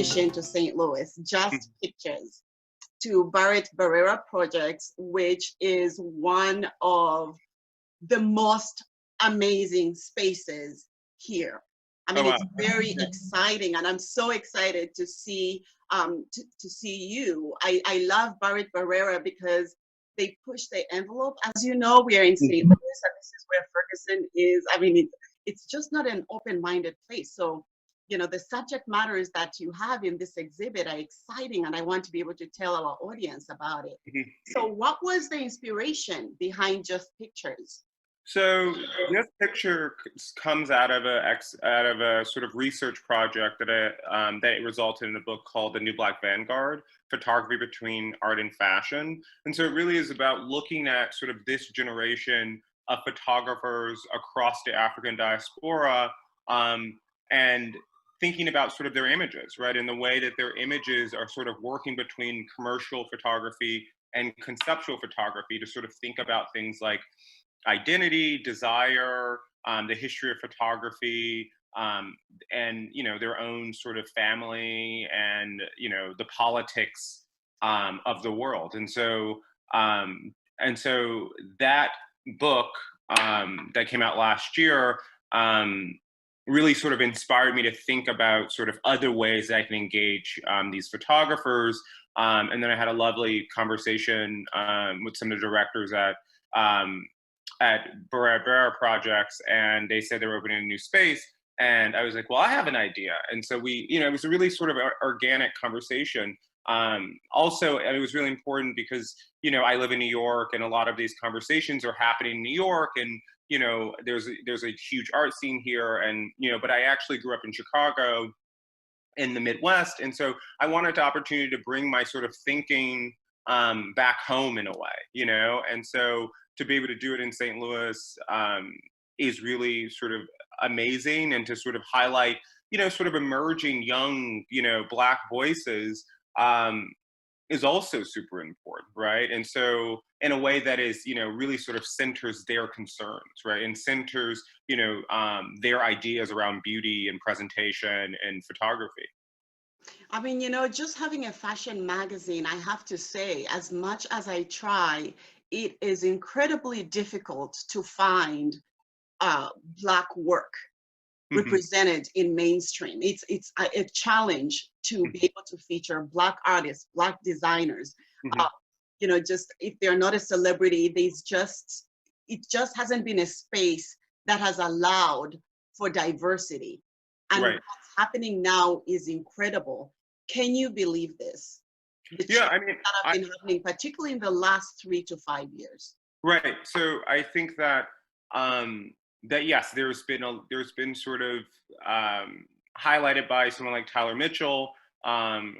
mission to St. Louis, just pictures, to Barrett Barrera Projects, which is one of the most amazing spaces here. I mean, it's very exciting, and I'm so excited to see to see you. I love Barrett Barrera because they push the envelope. As you know, we are in St. Louis, and this is where Ferguson is. I mean, it's just not an open-minded place. So, you know, the subject matters that you have in this exhibit are exciting, and I want to be able to tell our audience about it. So what was the inspiration behind Just Pictures? So this picture comes out of a sort of research project that resulted in a book called The New Black Vanguard: Photography Between Art and Fashion. And so it really is about looking at sort of this generation of photographers across the African diaspora, and thinking about sort of their images, right? And the way that their images are sort of working between commercial photography and conceptual photography to sort of think about things like identity, desire, the history of photography, and their own sort of family, and the politics of the world. And so that book that came out last year really sort of inspired me to think about sort of other ways that I can engage these photographers. And then I had a lovely conversation with some of the directors at Barrera Projects, and they said they were opening a new space. And I was like, well, I have an idea. And so it was a really sort of organic conversation. Also, and it was really important because, I live in New York, and a lot of these conversations are happening in New York, and, there's a huge art scene here, and, but I actually grew up in Chicago in the Midwest. And so I wanted the opportunity to bring my sort of thinking back home in a way, and so to be able to do it in St. Louis is really sort of amazing, and to sort of highlight, sort of emerging young, Black voices is also super important, right? And so in a way that is, really sort of centers their concerns, right? And centers, their ideas around beauty and presentation and photography. I mean, just having a fashion magazine, I have to say, as much as I try, it is incredibly difficult to find Black work represented in mainstream. It's a challenge to be able to feature Black artists, Black designers. Just if they're not a celebrity, it just hasn't been a space that has allowed for diversity. And Right. what's happening now is incredible. Can you believe this? Yeah, I mean, that have been happening, particularly in the last 3 to 5 years. right. So I think that that yes, there's been sort of highlighted by someone like Tyler Mitchell,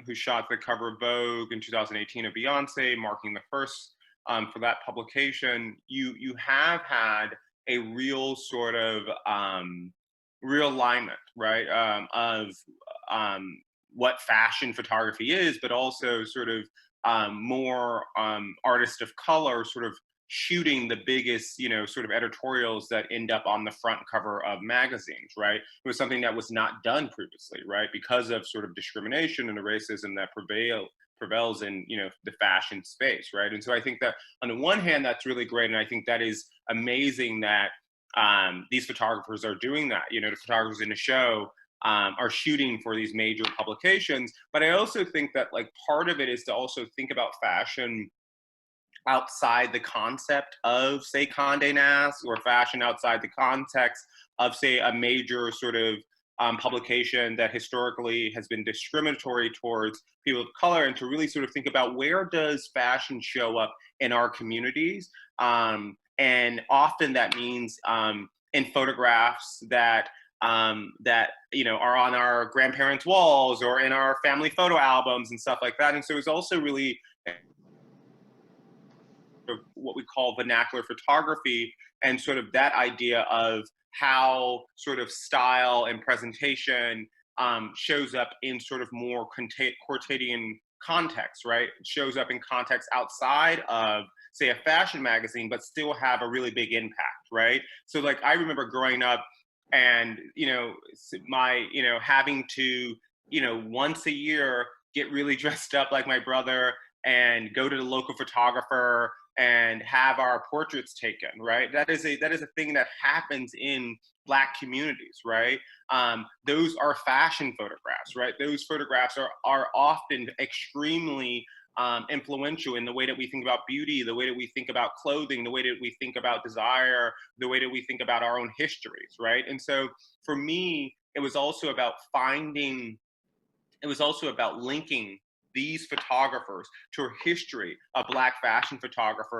who shot the cover of Vogue in 2018 of Beyonce, marking the first for that publication. You have had a real sort of realignment, right, of what fashion photography is, but also sort of more artists of color sort of shooting the biggest, sort of editorials that end up on the front cover of magazines, right? It was something that was not done previously, right? Because of sort of discrimination and the racism that prevails in, the fashion space, right? And so I think that on the one hand, that's really great. And I think that is amazing that these photographers are doing that. The photographers in the show are shooting for these major publications. But I also think that like part of it is to also think about fashion outside the concept of, say, Condé Nast, or fashion outside the context of, say, a major sort of publication that historically has been discriminatory towards people of color, and to really sort of think about where does fashion show up in our communities. And often that means in photographs that are on our grandparents' walls or in our family photo albums and stuff like that. And so it's also really what we call vernacular photography, and sort of that idea of how sort of style and presentation shows up in sort of more quotidian context, right? It shows up in context outside of, say, a fashion magazine, but still have a really big impact, right? So like I remember growing up and, having to once a year get really dressed up like my brother and go to the local photographer and have our portraits taken, right? That is a thing that happens in Black communities, right? Those are fashion photographs, right? Those photographs are often extremely influential in the way that we think about beauty, the way that we think about clothing, the way that we think about desire, the way that we think about our own histories, right? And so for me, it was also about linking these photographers to a history of Black fashion photography,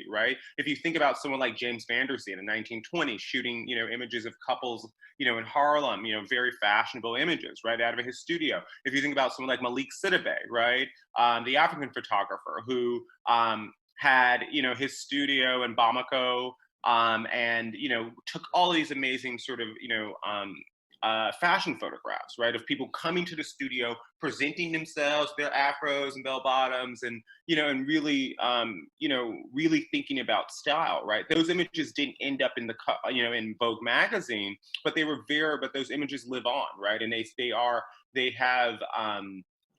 right? If you think about someone like James Van Der Zee in the 1920s, shooting, images of couples, in Harlem, very fashionable images, right, out of his studio. If you think about someone like Malik Sidibe, right, the African photographer who had, his studio in Bamako, and took all these amazing sort of fashion photographs, right, of people coming to the studio, presenting themselves, their afros and bell bottoms, and and really, really thinking about style, right? Those images didn't end up in in Vogue magazine, but but those images live on, right? And they have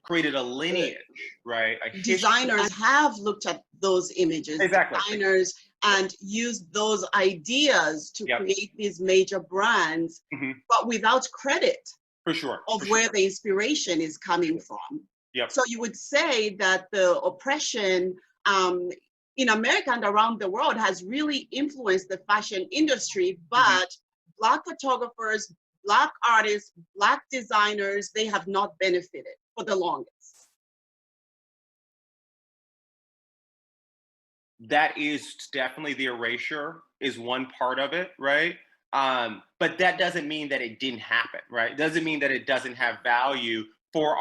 created a lineage, right? A history. Designers have looked at those images, exactly. Designers, and used those ideas to Yep. create these major brands, but without credit For sure. of where the inspiration is coming from. Yep. So you would say that the oppression in America and around the world has really influenced the fashion industry, but Black photographers, Black artists, Black designers, they have not benefited for the longest. That is definitely, the erasure is one part of it, right? But that doesn't mean that it didn't happen, right? It doesn't mean that it doesn't have value for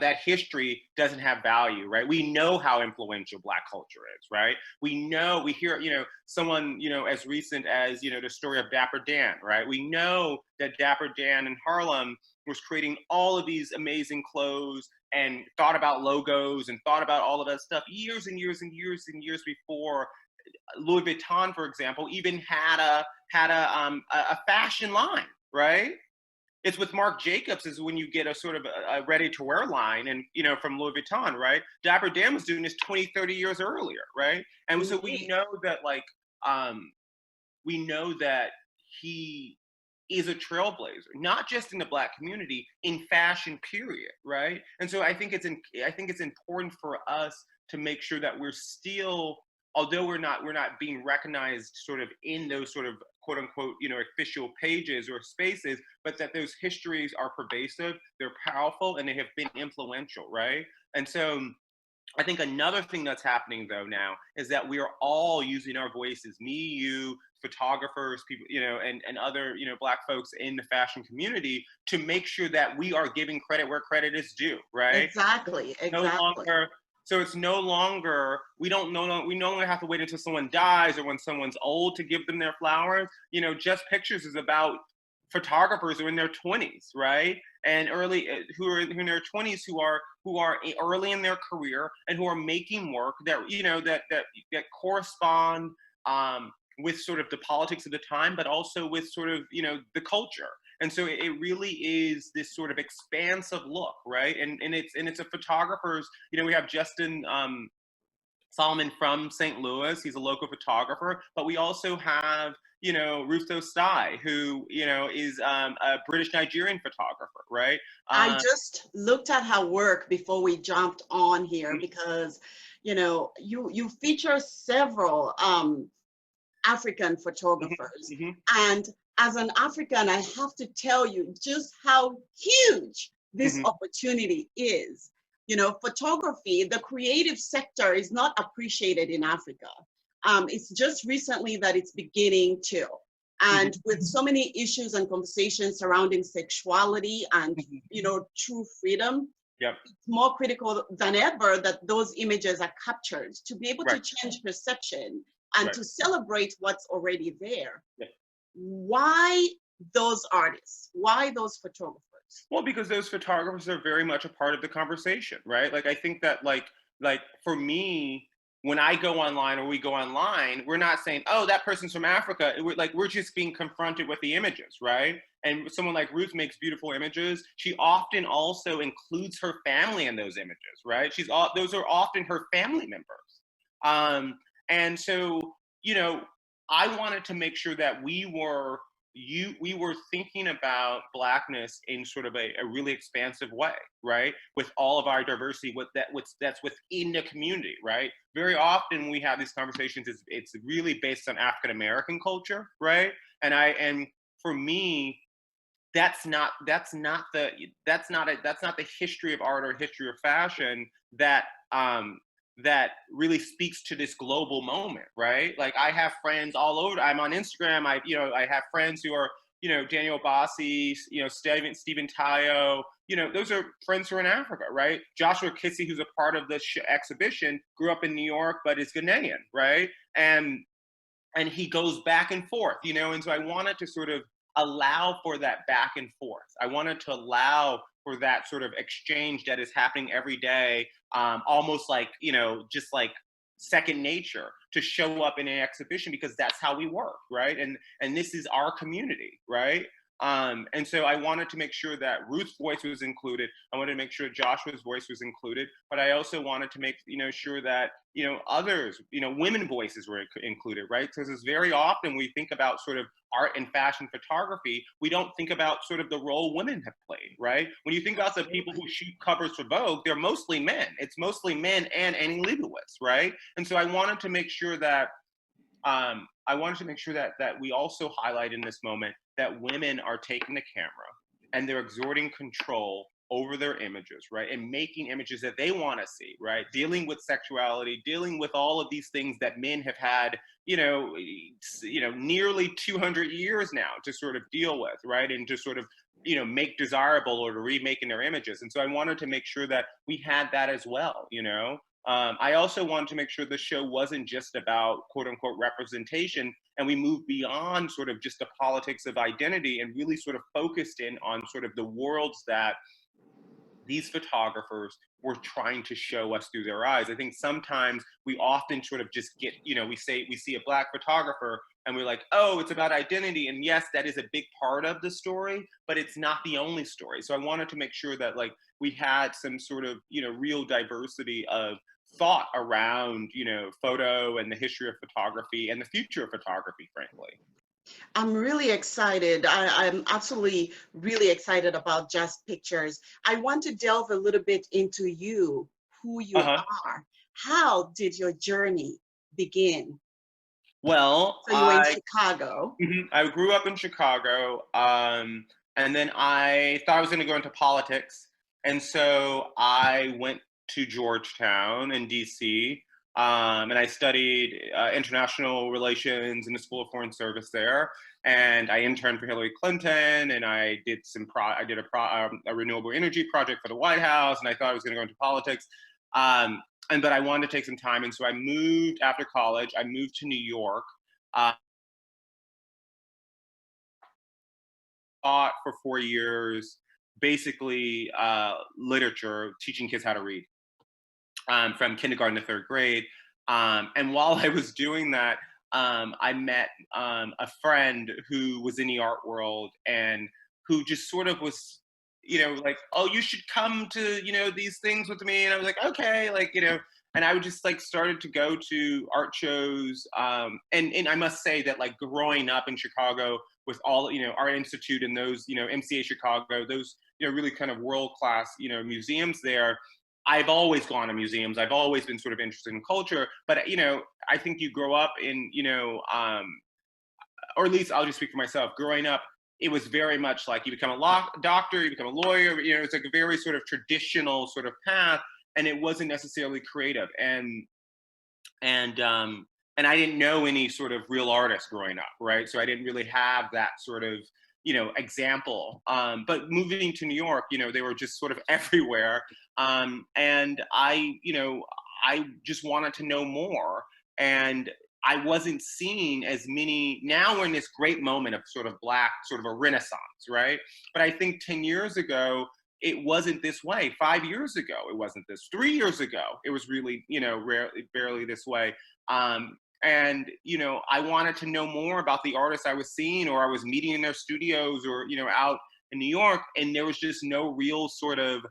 that history doesn't have value, right? We know how influential Black culture is, right? We hear, someone, as recent as, the story of Dapper Dan, right? We know that Dapper Dan in Harlem was creating all of these amazing clothes and thought about logos and thought about all of that stuff years and years and years and years before Louis Vuitton, for example, even had a fashion line, right? It's with Marc Jacobs is when you get a sort of a ready-to-wear line, and from Louis Vuitton, right? Dapper Dan was doing this 20, 30 years earlier, right? And so we know that, he is a trailblazer, not just in the Black community, in fashion, period, right? And so I think it's important for us to make sure that we're still, although we're not being recognized sort of in those sort of quote unquote, official pages or spaces, but that those histories are pervasive, they're powerful, and they have been influential, right? And so I think another thing that's happening though now is that we are all using our voices, me, you, photographers, people, and other, Black folks in the fashion community, to make sure that we are giving credit where credit is due, right? Exactly. So it's no longer, we no longer have to wait until someone dies or when someone's old to give them their flowers. Just Pictures is about photographers who are in their 20s, right? And who are in their 20s, who are early in their career and who are making work that, that correspond with sort of the politics of the time, but also with sort of, the culture. And so it really is this sort of expansive look, right? And it's a photographer's, we have Justin Solomon from St. Louis. He's a local photographer, but we also have, Rufo Stai, who, is a British Nigerian photographer, right? I just looked at her work before we jumped on here because, you feature several African photographers. And as an African, I have to tell you just how huge this opportunity is. Photography, the creative sector, is not appreciated in Africa. It's just recently that it's beginning to. And with so many issues and conversations surrounding sexuality and, true freedom, it's more critical than ever that those images are captured to be able to change perception and to celebrate what's already there. Why those artists? Why those photographers? Well, because those photographers are very much a part of the conversation, right? Like, I think that like for me, when I go online or we go online, we're not saying, oh, that person's from Africa. We're just being confronted with the images, right? And someone like Ruth makes beautiful images. She often also includes her family in those images, right? Those are often her family members. And so, you know, I wanted to make sure that we were thinking about Blackness in sort of a really expansive way, right? With all of our diversity, that's within the community, right? Very often we have these conversations, it's really based on African American culture, right? And for me, that's not the history of art or history of fashion that really speaks to this global moment, right? Like I have friends all over. I'm on Instagram. I have friends who are, Daniel Bossi, Stephen Tayo, those are friends who are in Africa, right? Joshua Kissy, who's a part of the exhibition, grew up in New York, but is Ghanaian, right? And he goes back and forth, and so I wanted to sort of allow for that back and forth. I wanted to allow for that sort of exchange that is happening every day, almost like, just like second nature to show up in an exhibition, because that's how we work, right? And this is our community, right? And so I wanted to make sure that Ruth's voice was included. I wanted to make sure Joshua's voice was included, but I also wanted to make sure that others, women voices were included, right? Because it's very often we think about sort of art and fashion photography, we don't think about sort of the role women have played, right? When you think about the people who shoot covers for Vogue, they're mostly men. It's mostly men and Annie Leibovitz, right? And so I wanted to make sure that that we also highlight in this moment that women are taking the camera and they're exerting control over their images, right? And making images that they want to see, right? Dealing with sexuality, dealing with all of these things that men have had, nearly 200 years now to sort of deal with, right? And to sort of, make desirable or to remake in their images. And so I wanted to make sure that we had that as well, I also wanted to make sure the show wasn't just about quote unquote representation, and we moved beyond sort of just the politics of identity and really sort of focused in on sort of the worlds that these photographers were trying to show us through their eyes. I think sometimes we often sort of just get, we see a Black photographer and we're like, oh, it's about identity. And yes, that is a big part of the story, but it's not the only story. So I wanted to make sure that like we had some sort of, real diversity of thought around, photo and the history of photography and the future of photography, frankly. I'm really excited. I'm absolutely really excited about Just Pictures. I want to delve a little bit into you, who you are. How did your journey begin? Well, so you were in Chicago. I grew up in Chicago, and then I thought I was going to go into politics, and so I went to Georgetown in DC, and I studied international relations in the School of Foreign Service there. And I interned for Hillary Clinton, and I did a renewable energy project for the White House, and I thought I was going to go into politics. But I wanted to take some time, and so I moved after college. I moved to New York. Taught for 4 years, basically literature, teaching kids how to read, from kindergarten to third grade. And while I was doing that, I met a friend who was in the art world and who just sort of was, like, oh, you should come to, these things with me. And I was like, okay, like, and I would just like started to go to art shows. And I must say that like growing up in Chicago with all, Art Institute and those, MCA Chicago, those, really kind of world-class, museums there, I've always gone to museums. I've always been sort of interested in culture, but I think you grow up in, or at least I'll just speak for myself. Growing up, it was very much like you become a doctor, you become a lawyer. It's like a very sort of traditional sort of path, and it wasn't necessarily creative. And I didn't know any sort of real artists growing up, right? So I didn't really have that sort of example. But moving to New York, they were just sort of everywhere. And I just wanted to know more. And I wasn't seeing as many. Now we're in this great moment of sort of Black, sort of a renaissance, right? But I think 10 years ago, it wasn't this way. 5 years ago, it wasn't this. 3 years ago, it was really, barely this way. And, I wanted to know more about the artists I was seeing, or I was meeting in their studios, or, out in New York. And there was just no real sort of,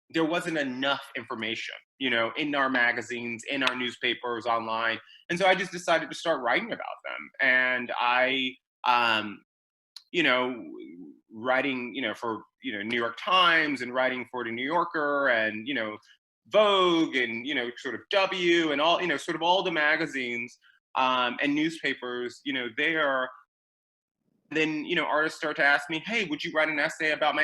there wasn't enough information, in our magazines, in our newspapers, online. And so I just decided to start writing about them. And I, you know, writing, for, New York Times, and writing for the New Yorker, and, Vogue, and, sort of W, and all, sort of all the magazines, and newspapers, there. Then, artists start to ask me, hey, would you write an essay about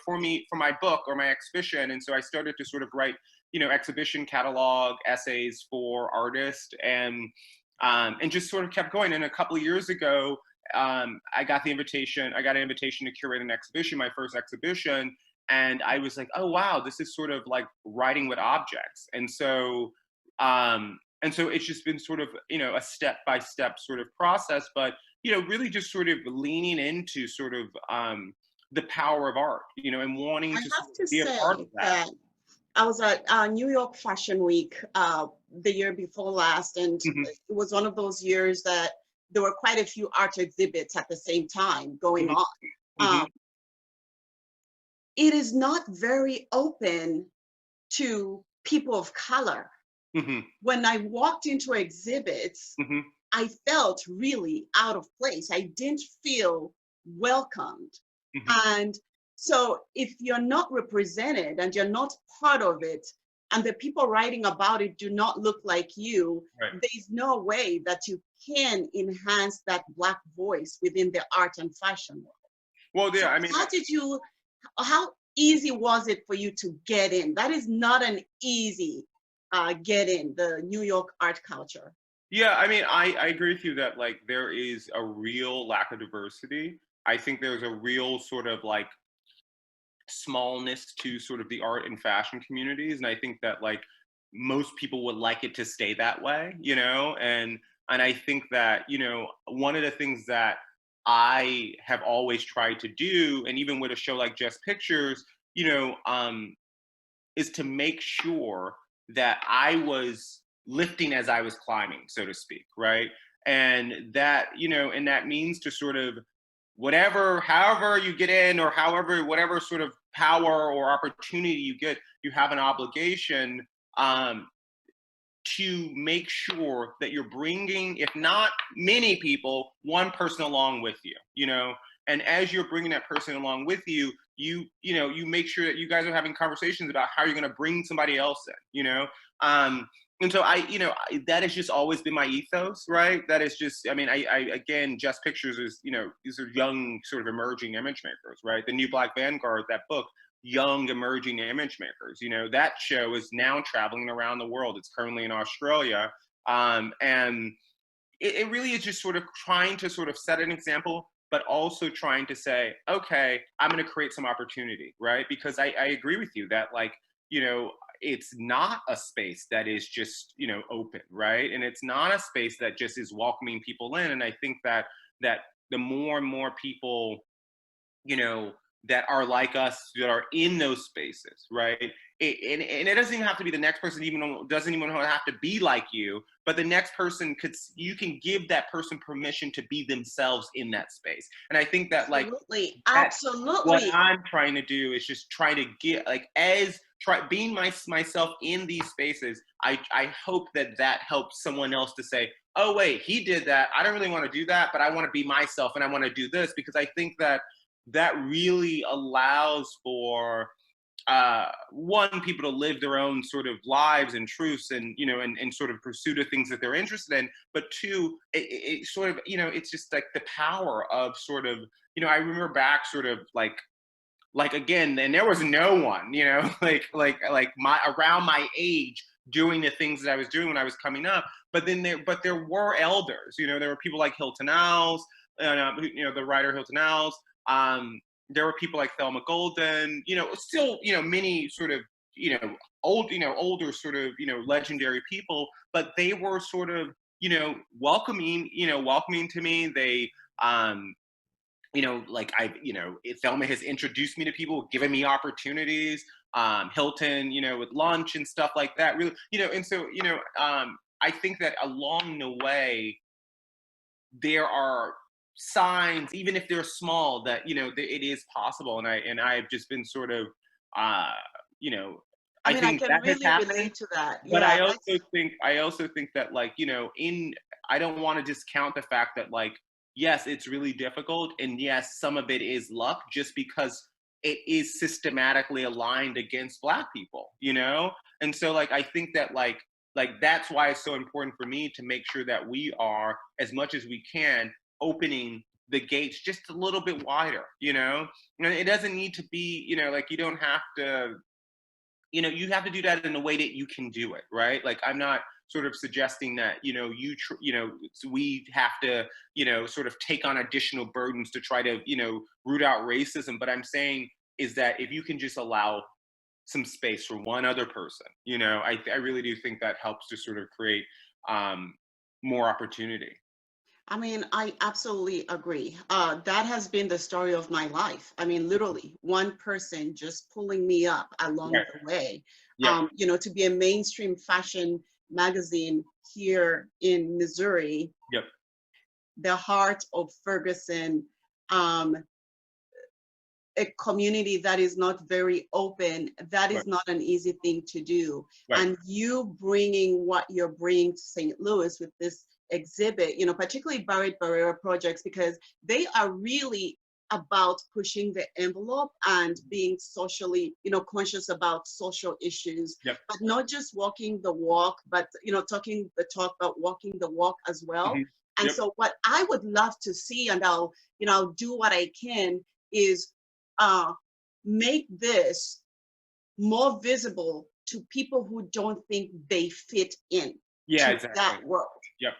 for me, for my book or my exhibition? And so I started to sort of write, exhibition catalog essays for artists, and just sort of kept going. And a couple of years ago, I got an invitation to curate an exhibition, my first exhibition. And I was like, oh, wow, this is sort of like writing with objects. And so it's just been sort of, a step-by-step sort of process, but, really just sort of leaning into sort of the power of art, and wanting to be a part of that. I was at New York Fashion Week the year before last, and it was one of those years that there were quite a few art exhibits at the same time going on. It is not very open to people of color. When I walked into exhibits, I felt really out of place. I didn't feel welcomed. And so if you're not represented and you're not part of it, and the people writing about it do not look like you, there's no way that you can enhance that Black voice within the art and fashion world. Well, yeah, so how easy was it for you to get in? That is not an easy get in, the New York art culture. Yeah, I agree with you that, like, there is a real lack of diversity. I think there's a real sort of like smallness to sort of the art and fashion communities. And I think that, like, most people would like it to stay that way, and I think that, one of the things that I have always tried to do, and even with a show like Just Pictures, is to make sure that I was lifting as I was climbing, so to speak, right? And that, and that means to sort of however you get in, or whatever sort of power or opportunity you get, you have an obligation to make sure that you're bringing, if not many people, one person along with you, and as you're bringing that person along with you, you make sure that you guys are having conversations about how you're going to bring somebody else in, and so that has just always been my ethos, right? That is just, again, Just Pictures is, these are young sort of emerging image makers, right? The new Black Vanguard, that book, young emerging image makers, that show is now traveling around the world. It's currently in Australia. And it really is just sort of trying to sort of set an example, but also trying to say, okay, I'm going to create some opportunity, right? Because I agree with you that, like, it's not a space that is just, open, right? And it's not a space that just is welcoming people in. And I think that the more and more people, that are like us, that are in those spaces, right? And it doesn't even have to be the next person, doesn't even have to be like you, but the next person you can give that person permission to be themselves in that space. And I think that, like, absolutely, what I'm trying to do is just try to get, like, being myself in these spaces. I hope that helps someone else to say, oh wait, he did that, I don't really want to do that, but I want to be myself and I want to do this, because I think that really allows for one, people to live their own sort of lives and truths, and and sort of pursue the things that they're interested in. But two, it sort of, it's just like the power of sort of, I remember back sort of like again, and there was no one, like around my age doing the things that I was doing when I was coming up. But there were elders, there were people like Hilton Als, the writer Hilton Als. There were people like Thelma Golden, still, many sort of, older sort of, legendary people, but they were sort of, welcoming to me. They, like Thelma has introduced me to people, given me opportunities. Hilton, with lunch and stuff like that. Really, and so I think that along the way there are signs, even if they're small, that it is possible. And I've just been sort of, uh, you know, I I mean, I think can that has really happened. relate to that. But Yeah, that's, I also think that, like, in I don't want to discount the fact that, like, yes, it's really difficult, and yes, some of it is luck, just because it is systematically aligned against Black people, and so, like, I think that, like that's why it's so important for me to make sure that we are, as much as we can, opening the gates just a little bit wider. And it doesn't need to be, like, you don't have to, you have to do that in a way that you can do it, right? Like, I'm not sort of suggesting that, we have to, sort of take on additional burdens to try to, root out racism. But I'm saying is that if you can just allow some space for one other person, I really do think that helps to sort of create um, more opportunity. I mean, I absolutely agree. That has been the story of my life. I mean, literally, one person just pulling me up along Right. the way. Yep. To be a mainstream fashion magazine here in Missouri, Yep. the heart of Ferguson, um, a community that is not very open, that Right. is not an easy thing to do. Right. And you bringing what you're bringing to St. Louis with this exhibit, particularly Barrett Barrera projects, because they are really about pushing the envelope and being socially, conscious about social issues, Yep. but not just walking the walk, but, talking the talk, but walking the walk as well. Hmm. And Yep. so what I would love to see, and I'll do what I can, is uh, make this more visible to people who don't think they fit in Yeah, to exactly. that world. Yep.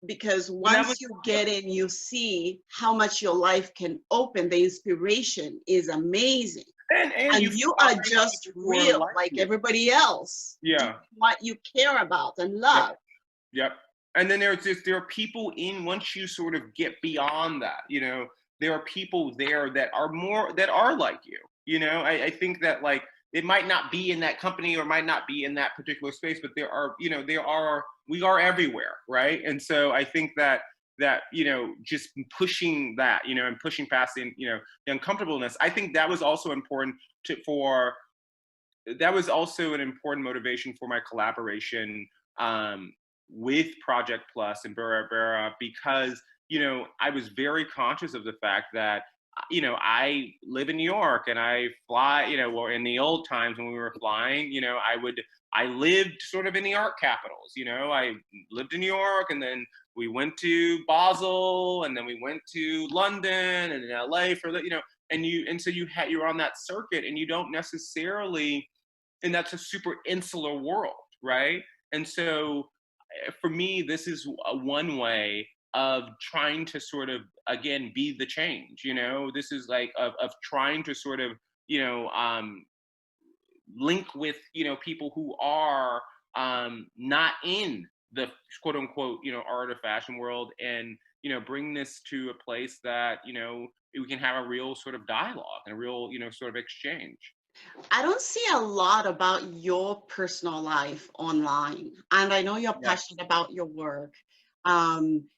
Because Well, that was, once you get in, you see how much your life can open. The inspiration is amazing. and And you you find are just people who are real like like you. everybody else. Do Yeah. what you care about and Yep. love. Yep. And then there are people in, once you sort of get beyond that, there are people there that are more, that are like you. I think that, like, it might not be in that company or might not be in that particular space, but we are everywhere, right? And so I think that just pushing that, and pushing past the uncomfortableness. I think that was also important for that was also an important motivation for my collaboration um, with Project Plus and Bera Bera, because I was very conscious of the fact that I live in New York and I fly. Well, in the old times when we were flying, I lived sort of in the art capitals. I lived in New York, and then we went to Basel, and then we went to London and in LA for and so you're on that circuit, and you don't necessarily, and that's a super insular world, right? And so for me, this is one way of trying to sort of, again, be the change. This is like of trying to sort of link with people who are not in the quote unquote art or fashion world, and bring this to a place that we can have a real sort of dialogue and a real sort of exchange. I don't see a lot about your personal life online, and I know you're Yeah, passionate about your work. Um,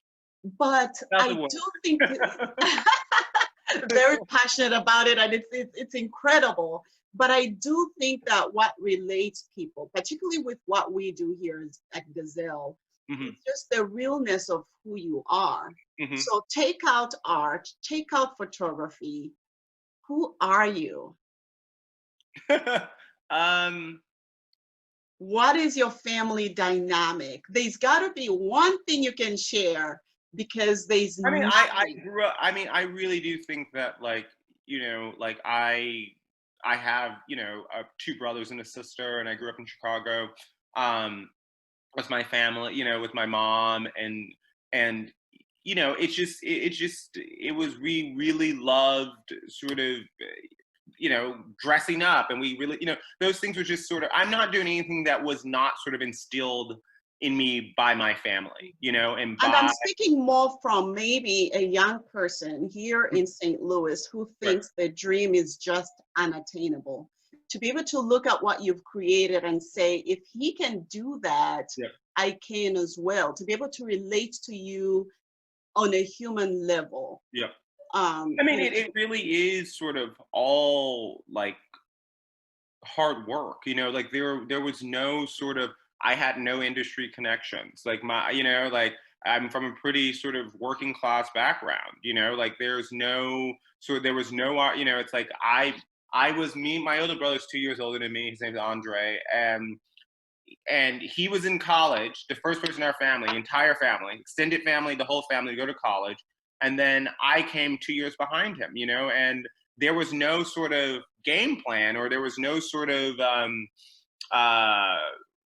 but that's I the do think word. very passionate about it, and it's incredible. But I do think that what relates people, particularly with what we do here at Gazelle, Hmm. it's just the realness of who you are. Hmm. So take out art, take out photography. Who are you? um, What is your family dynamic? There's got to be one thing you can share, because there's I mean, I nothing. grew up. I mean, I really do think that, like, like I have two brothers and a sister, and I grew up in Chicago um, with my family, with my mom, and it was, we really loved sort of dressing up, and we really those things were just sort of, I'm not doing anything that was not sort of instilled in me by my family, you know, and And I'm by speaking more from maybe a young person here in St. Louis who right, thinks their dream is just unattainable. To be able to look at what you've created and say, if he can do that, yeah, I can as well. To be able to relate to you on a human level. yeah. I mean, You know, it really is sort of all like hard work, you know, like there was no sort of, I had no industry connections. Like my, you know, like I'm from a pretty sort of working class background, you know, like there was no you know, it's like I was me, my older brother's 2 years older than me. His name's Andre, and he was in college, the first person in our family, entire family, extended family, the whole family to go to college. And then I came 2 years behind him, you know, and there was no sort of game plan, or there was no sort of uh,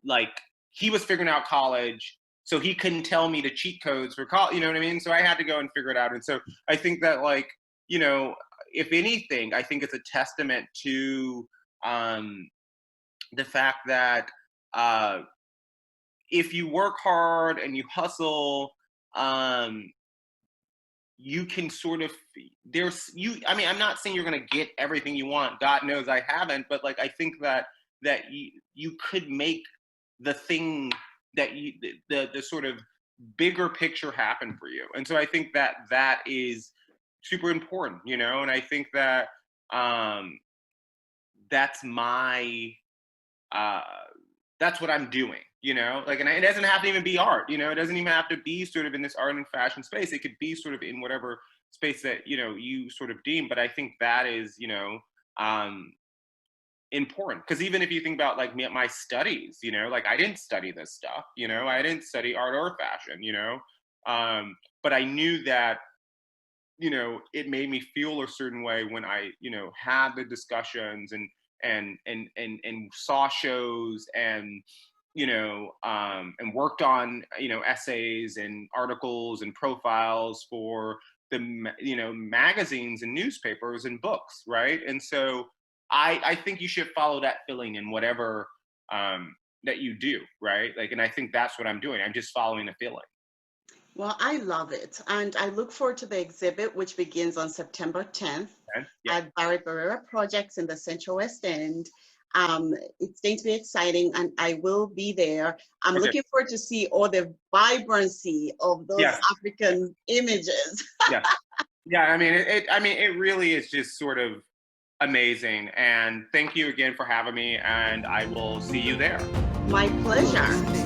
like, he was figuring out college, so he couldn't tell me the cheat codes for college, you know what I mean? So I had to go and figure it out. And so I think that, like, you know, if anything, I think it's a testament to um, the fact that uh, if you work hard and you hustle, um, you can sort of there's you. I mean, I'm not saying you're going to get everything you want. God knows I haven't, but like I think that you could make the thing that the sort of bigger picture happen for you. And so I think that that is super important, you know. And I think that um, that's my uh, that's what I'm doing, you know, like, and it doesn't have to even be art, you know, it doesn't even have to be sort of in this art and fashion space. It could be sort of in whatever space that, you know, you sort of deem. But I think that is, you know, um, important. Because even if you think about like me, my studies, you know, like I didn't study this stuff, you know, I didn't study art or fashion, you know, but I knew that, you know, it made me feel a certain way when I, you know, had the discussions and saw shows and, you know, and worked on, you know, essays and articles and profiles for you know, magazines and newspapers and books, right? And so I think you should follow that feeling in whatever that you do, right? Like, and I think that's what I'm doing. I'm just following the feeling. well, I love it. And I look forward to the exhibit, which begins on September 10th Okay? Yeah. at Barrett Barrera Projects in the Central West End. It's going to be exciting, and I will be there. I'm Okay. looking forward to see all the vibrancy of those Yes. African images. Yeah. Yeah. I mean, I mean, it really is just sort of amazing. And thank you again for having me. And I will see you there. My pleasure.